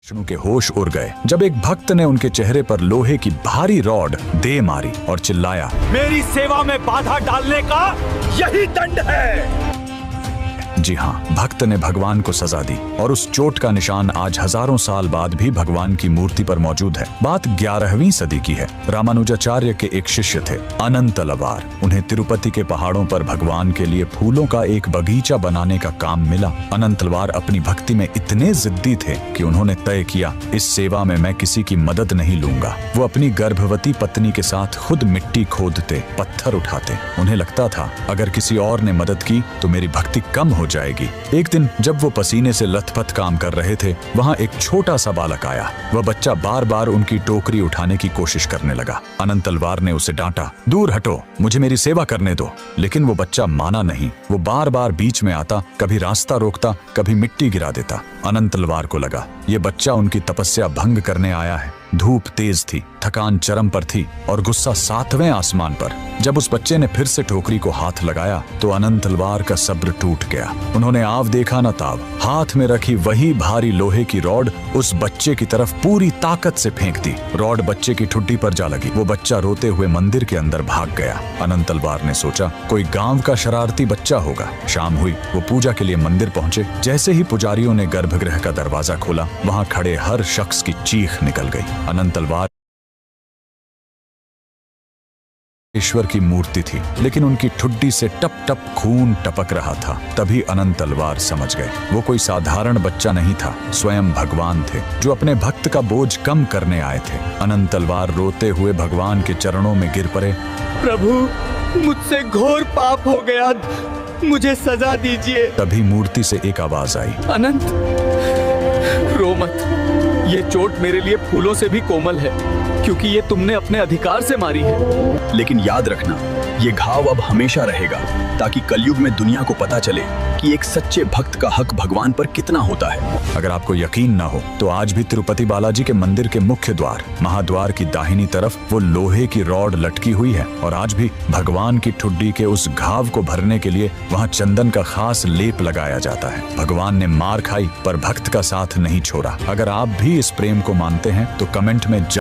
विष्णु के होश उड़ गए जब एक भक्त ने उनके चेहरे पर लोहे की भारी रॉड दे मारी और चिल्लाया, मेरी सेवा में बाधा डालने का यही दंड है। जी हाँ, भक्त ने भगवान को सजा दी और उस चोट का निशान आज हजारों साल बाद भी भगवान की मूर्ति पर मौजूद है। बात 11वीं सदी की है। रामानुजाचार्य के एक शिष्य थे अनंतलवार। उन्हें तिरुपति के पहाड़ों पर भगवान के लिए फूलों का एक बगीचा बनाने का काम मिला। अनंतलवार अपनी भक्ति में इतने जिद्दी थे कि उन्होंने तय किया, इस सेवा में मैं किसी की मदद नहीं लूंगा। वो अपनी गर्भवती पत्नी के साथ खुद मिट्टी खोदते, पत्थर उठाते। उन्हें लगता था अगर किसी और ने मदद की तो मेरी भक्ति कम हो जाएगी। एक दिन जब वो पसीने से लथपथ काम कर रहे थे, वहाँ एक छोटा सा बालक आया। वह बच्चा बार बार उनकी टोकरी उठाने की कोशिश करने लगा। अनंतलवार ने उसे डांटा, दूर हटो, मुझे मेरी सेवा करने दो। लेकिन वो बच्चा माना नहीं। वो बार बार बीच में आता, कभी रास्ता रोकता, कभी मिट्टी गिरा देता। अनंतलवार को लगा ये बच्चा उनकी तपस्या भंग करने आया है। धूप तेज थी, थकान चरम पर थी और गुस्सा 7वें आसमान पर। जब उस बच्चे ने फिर से टोकरी को हाथ लगाया तो अनंतलवार का सब्र टूट गया। उन्होंने आव देखा न ताव, हाथ में रखी वही भारी लोहे की रॉड उस बच्चे की तरफ पूरी ताकत से फेंक दी। रॉड बच्चे की ठुड्डी पर जा लगी। वो बच्चा रोते हुए मंदिर के अंदर भाग गया। अनंतलवार ने सोचा कोई गांव का शरारती बच्चा होगा। शाम हुई, वो पूजा के लिए मंदिर पहुंचे। जैसे ही पुजारियों ने गर्भगृह का दरवाजा खोला, वहां खड़े हर शख्स की चीख निकल गई। अनंतलवार ईश्वर की मूर्ति थी, लेकिन उनकी ठुड्डी से टप टप खून टपक रहा था। तभी अनंतलवार समझ गए वो कोई साधारण बच्चा नहीं था, स्वयं भगवान थे जो अपने भक्त का बोझ कम करने आए थे। अनंतलवार रोते हुए भगवान के चरणों में गिर पड़े। प्रभु, मुझसे घोर पाप हो गया, मुझे सजा दीजिए। तभी मूर्ति से एक आवाज आई, अनंत, रो मत। ये चोट मेरे लिए फूलों से भी कोमल है, क्योंकि ये तुमने अपने अधिकार से मारी है। लेकिन याद रखना, ये घाव अब हमेशा रहेगा, ताकि कलयुग में दुनिया को पता चले कि एक सच्चे भक्त का हक भगवान पर कितना होता है। अगर आपको यकीन ना हो तो आज भी तिरुपति बालाजी के मंदिर के मुख्य द्वार महाद्वार की दाहिनी तरफ वो लोहे की रॉड लटकी हुई है और आज भी भगवान की ठुड्डी के उस घाव को भरने के लिए वहाँ चंदन का खास लेप लगाया जाता है। भगवान ने मार खाई पर भक्त का साथ नहीं छोड़ा। अगर आप भी इस प्रेम को मानते हैं तो कमेंट में